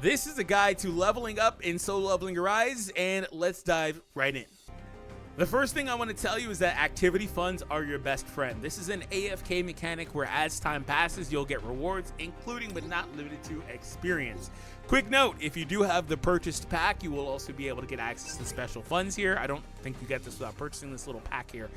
This is a guide to leveling up in Solo Leveling Arise, and let's dive right in. The first thing I want to tell you is that activity funds are your best friend. This is an AFK mechanic where as time passes, you'll get rewards, including but not limited to experience. Quick note, if you do have the purchased pack, you will also be able to get access to special funds here. I don't think you get this without purchasing this little pack here.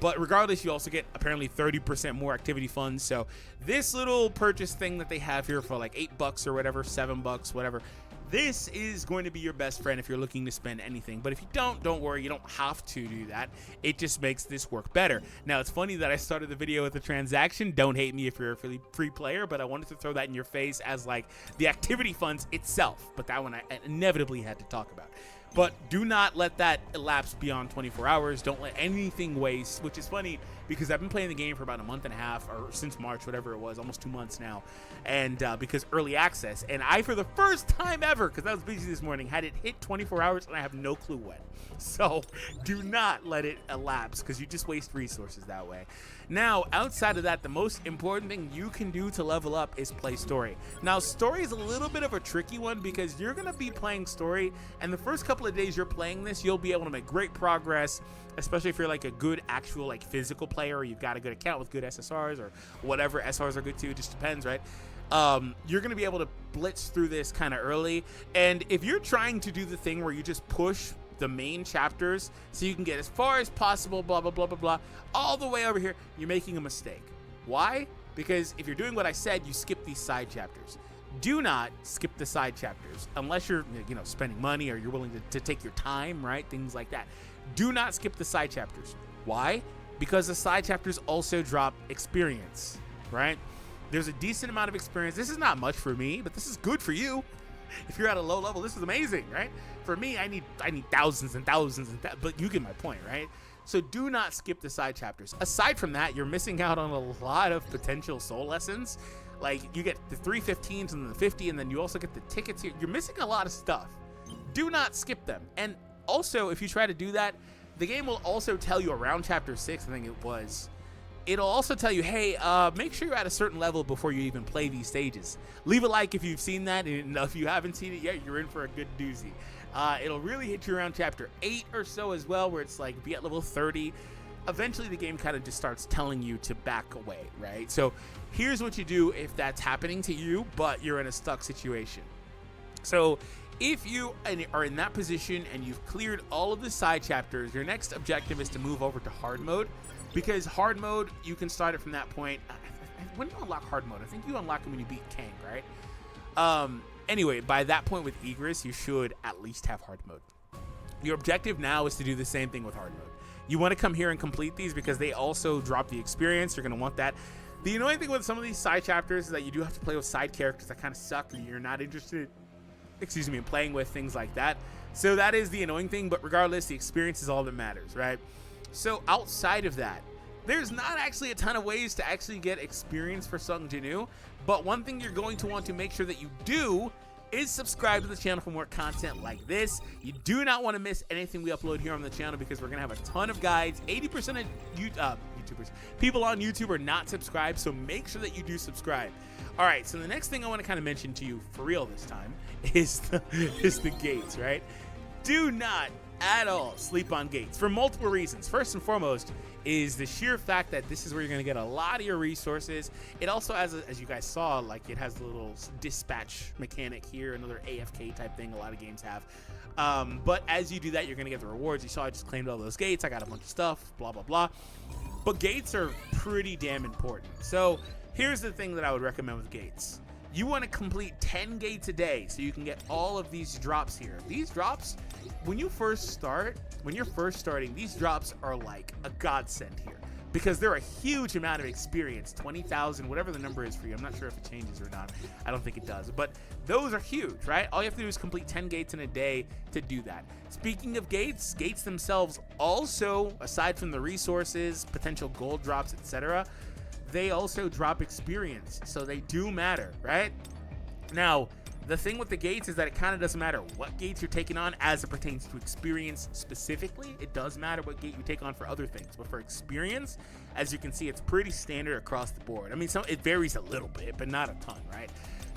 But regardless, you also get apparently 30% more activity funds. So this little purchase thing that they have here for like $8 or whatever, $7, whatever, this is going to be your best friend if you're looking to spend anything. But if you don't worry, you don't have to do that. It just makes this work better. Now, it's funny that I started the video with a transaction. Don't hate me if you're a free player, but I wanted to throw that in your face as like the activity funds itself. But that one I inevitably had to talk about. But do not let that elapse beyond 24 hours. Don't let anything waste, which is funny because I've been playing the game for about a month and a half, or since March, whatever it was, almost 2 months now. And because early access, and I, for the first time ever, because I was busy this morning, had it hit 24 hours and I have no clue when. So do not let it elapse because you just waste resources that way. Now, outside of that, the most important thing you can do to level up is play story. Now, story is a little bit of a tricky one because you're going to be playing story, and the first couple of days you're playing this, you'll be able to make great progress, especially if you're like a good actual like physical player, or you've got a good account with good SSRs or whatever. SRs are good too, just depends, right? You're going to be able to blitz through this kind of early, and if you're trying to do the thing where you just push the main chapters so you can get as far as possible, blah blah blah blah blah, all the way over here, you're making a mistake. Why? Because if you're doing what I said, you skip these side chapters. Do not skip the side chapters unless you're, spending money or you're willing to take your time, right? Things like that. Do not skip the side chapters. Why? Because the side chapters also drop experience, right? There's a decent amount of experience. This is not much for me, but this is good for you. If you're at a low level, this is amazing, right? For me, I need thousands and thousands, but you get my point, right? So do not skip the side chapters. Aside from that, you're missing out on a lot of potential soul lessons. Like, you get the 315s and the 50, and then you also get the tickets here. You're missing a lot of stuff. Do not skip them. And also, if you try to do that, the game will also tell you around chapter 6, I think it was, it'll also tell you, hey, make sure you're at a certain level before you even play these stages. Leave a like if you've seen that, and if you haven't seen it yet, you're in for a good doozy. It'll really hit you around chapter 8 or so as well, where it's like, be at level 30. Eventually, the game kind of just starts telling you to back away, right? So here's what you do if that's happening to you, but you're in a stuck situation. So if you are in that position and you've cleared all of the side chapters, your next objective is to move over to hard mode. Because hard mode, you can start it from that point. When do you unlock hard mode? I think you unlock it when you beat Kang, right? Anyway, by that point with Egress, you should at least have hard mode. Your objective now is to do the same thing with hard mode. You want to come here and complete these because they also drop the experience. You're going to want that. The annoying thing with some of these side chapters is that you do have to play with side characters that kind of suck and you're not interested, in playing with, things like that. So that is the annoying thing, but regardless, the experience is all that matters, right? So outside of that, there's not actually a ton of ways to actually get experience for Sung Jinu, but one thing you're going to want to make sure that you do is subscribe to the channel for more content like this. You do not want to miss anything we upload here on the channel because we're going to have a ton of guides. 80% of YouTubers, people on YouTube are not subscribed, so make sure that you do subscribe. All right, so the next thing I want to kind of mention to you for real this time is the gates, right? Do not at all sleep on gates for multiple reasons. First and foremost is the sheer fact that this is where you're going to get a lot of your resources. It also has, as you guys saw, like it has the little dispatch mechanic here, another AFK type thing a lot of games have. But as you do that, you're going to get the rewards. You saw I just claimed all those gates. I got a bunch of stuff, blah, blah, blah. But gates are pretty damn important. So here's the thing that I would recommend with gates. You want to complete 10 gates a day so you can get all of these drops here. These drops, when you're first starting, these drops are like a godsend here because they're a huge amount of experience, 20,000, whatever the number is for you. I'm not sure if it changes or not. I don't think it does, but those are huge, right? All you have to do is complete 10 gates in a day to do that. Speaking of gates, gates themselves also, aside from the resources, potential gold drops, etc., they also drop experience, so they do matter, right? Now, the thing with the gates is that it kind of doesn't matter what gates you're taking on as it pertains to experience specifically. It does matter what gate you take on for other things, but for experience, as you can see, it's pretty standard across the board. I mean, it varies a little bit, but not a ton, right?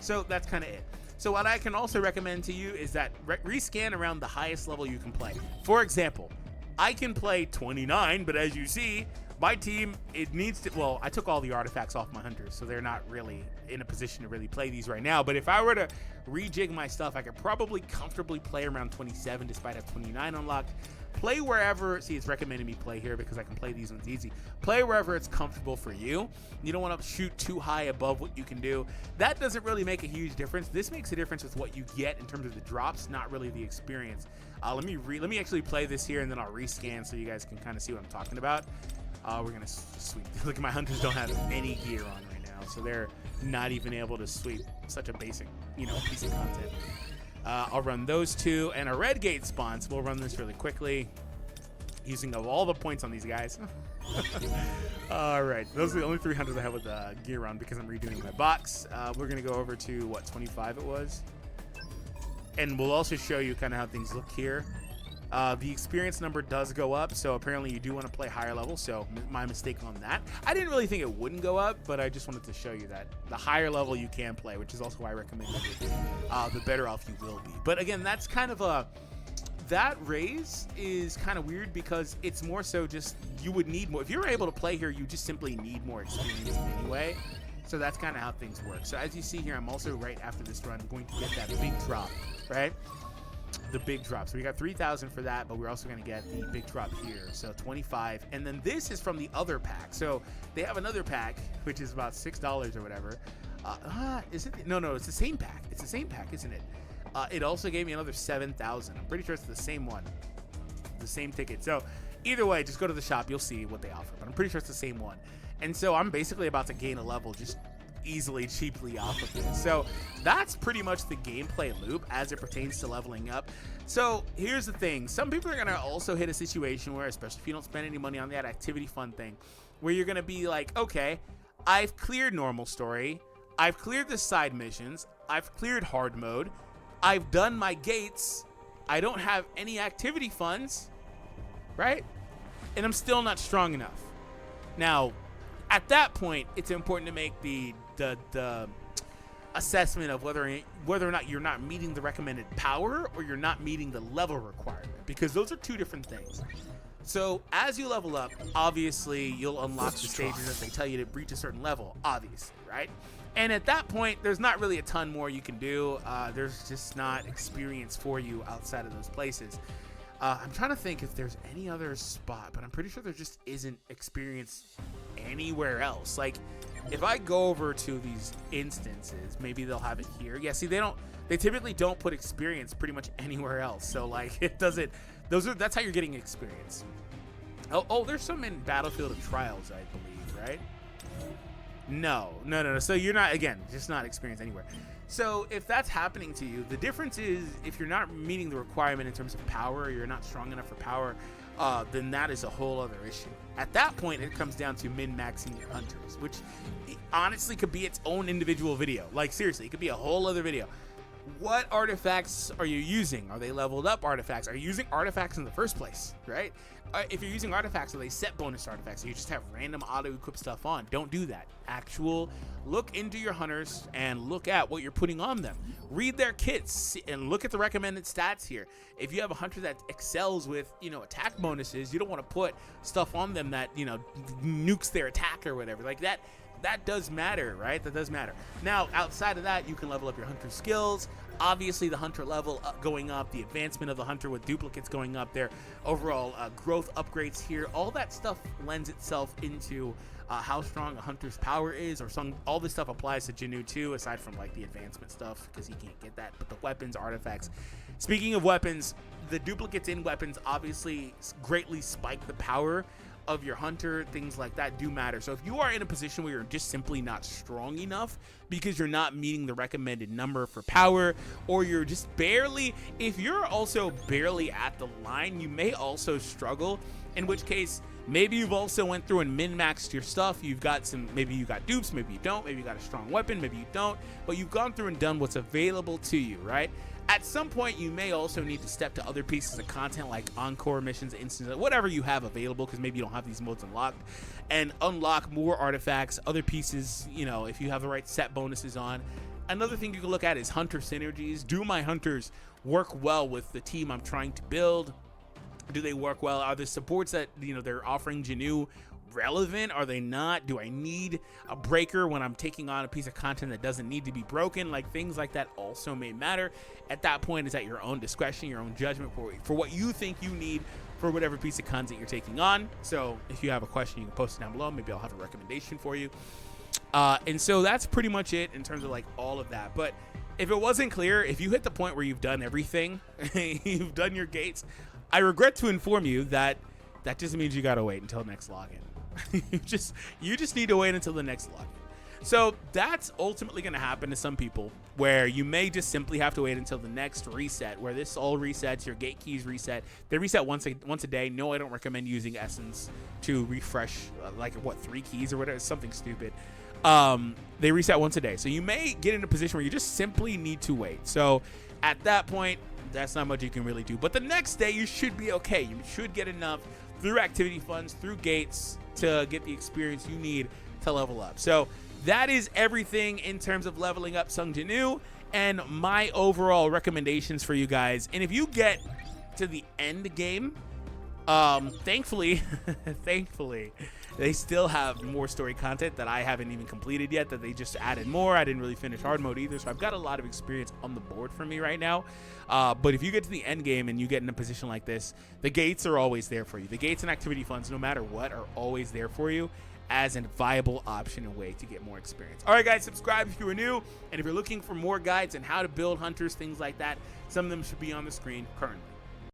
So that's kind of it. So what I can also recommend to you is that rescan around the highest level you can play. For example, I can play 29, but as you see, my team, it needs to, well, I took all the artifacts off my hunters, so they're not really in a position to really play these right now. But if I were to rejig my stuff, I could probably comfortably play around 27 despite having 29 unlocked. Play wherever, see, it's recommending me play here because I can play these ones easy. Play wherever it's comfortable for you. You don't want to shoot too high above what you can do. That doesn't really make a huge difference. This makes a difference with what you get in terms of the drops, not really the experience. Let me actually play this here, and then I'll rescan so you guys can kind of see what I'm talking about. We're gonna sweep. Look at my hunters don't have any gear on right now, so they're not even able to sweep such a basic, piece of content. I'll run those two, and a red gate spawns. We'll run this really quickly, using of all the points on these guys. All right, those are the only 300s I have with gear on because I'm redoing my box. We're gonna go over to what 25 it was, and we'll also show you kind of how things look here. The experience number does go up, so apparently you do want to play higher level, so my mistake on that. I didn't really think it wouldn't go up, but I just wanted to show you that the higher level you can play, which is also why I recommended it, the better off you will be. But again, that's kind of that raise is kind of weird because it's more so just you would need more. If you're able to play here, you just simply need more experience anyway. So that's kind of how things work. So as you see here, I'm also right after this run going to get that big drop, right? The big drop. So we got 3,000 for that, but we're also going to get the big drop here. So 25. And then this is from the other pack. So they have another pack, which is about $6 or whatever. Is it? No, it's the same pack. It's the same pack, isn't it? It also gave me another 7,000. I'm pretty sure it's the same one. The same ticket. So either way, just go to the shop. You'll see what they offer. But I'm pretty sure it's the same one. And so I'm basically about to gain a level just easily, cheaply off of this. So that's pretty much the gameplay loop as it pertains to leveling up. So here's the thing. Some people are going to also hit a situation where, especially if you don't spend any money on that activity fund thing, where you're going to be like, okay, I've cleared normal story. I've cleared the side missions. I've cleared hard mode. I've done my gates. I don't have any activity funds, right? And I'm still not strong enough. Now, at that point, it's important to make the assessment of whether or not you're not meeting the recommended power or you're not meeting the level requirement, because those are two different things. So as you level up, obviously you'll unlock the stages that they tell you to reach a certain level, obviously, right? And at that point, there's not really a ton more you can do. There's just not experience for you outside of those places. I'm trying to think if there's any other spot, but I'm pretty sure there just isn't experience anywhere else. Like, if I go over to these instances, maybe they'll have it here. Yeah, see, they typically don't put experience pretty much anywhere else. So like, it doesn't, that's how you're getting experience. Oh, there's some in Battlefield of Trials, I believe, right? No. So you're not, again, just not experience anywhere. So if that's happening to you, the difference is if you're not meeting the requirement in terms of power, or you're not strong enough for power, then that is a whole other issue. At that point, it comes down to min-maxing your hunters, which honestly could be its own individual video. Like, seriously, it could be a whole other video. What artifacts are you using? Are they leveled up artifacts? Are you using artifacts in the first place, right? If you're using artifacts, are they set bonus artifacts? You just have random auto-equip stuff on. Don't do that. Look into your hunters and look at what you're putting on them. Read their kits and look at the recommended stats here. If you have a hunter that excels with, attack bonuses, you don't want to put stuff on them that, nukes their attack or whatever. Like that does matter, right? That does matter. Now, outside of that, you can level up your hunter skills. Obviously, the hunter level going up, the advancement of the hunter with duplicates going up, their overall growth upgrades here, all that stuff lends itself into how strong a hunter's power is, or all this stuff applies to Janu too, aside from like the advancement stuff, because he can't get that, but the weapons, artifacts. Speaking of weapons, the duplicates in weapons obviously greatly spike the power of your hunter. Things like that do matter. So if you are in a position where you're just simply not strong enough because you're not meeting the recommended number for power, or you're just if you're also barely at the line, you may also struggle, in which case maybe you've also went through and min-maxed your stuff. Maybe you got dupes, maybe you don't, maybe you got a strong weapon, maybe you don't, but you've gone through and done what's available to you, right? At some point, you may also need to step to other pieces of content like encore missions, instances, whatever you have available, because maybe you don't have these modes unlocked, and unlock more artifacts, other pieces, if you have the right set bonuses on. Another thing you can look at is hunter synergies. Do my hunters work well with the team I'm trying to build? Do they work well? Are the supports that they're offering Janu relevant? Are they not? Do I need a breaker when I'm taking on a piece of content that doesn't need to be broken? Like, things like that also may matter. At that point, it's at your own discretion, your own judgment for what you think you need for whatever piece of content you're taking on. So if you have a question, you can post it down below. Maybe I'll have a recommendation for you. And so that's pretty much it in terms of like all of that. But if it wasn't clear, if you hit the point where you've done everything, you've done your gates, I regret to inform you that just means you gotta wait until next login. you just need to wait until the next login. So that's ultimately going to happen to some people, where you may just simply have to wait until the next reset, where this all resets, your gate keys reset. They reset once a day. No, I don't recommend using Essence to refresh like 3 keys or whatever, something stupid. They reset once a day. So you may get in a position where you just simply need to wait. So at that point, that's not much you can really do. But the next day, you should be okay. You should get enough through activity funds, through gates, to get the experience you need to level up. So that is everything in terms of leveling up Sung Jinu and my overall recommendations for you guys. And if you get to the end game, thankfully they still have more story content that I haven't even completed yet, that they just added more. I didn't really finish hard mode either, so I've got a lot of experience on the board for me right now. But if you get to the end game and you get in a position like this, the gates are always there for you. The gates and activity funds, no matter what, are always there for you as a viable option and way to get more experience. All right, guys, subscribe if you are new. And if you're looking for more guides on how to build hunters, things like that, some of them should be on the screen currently.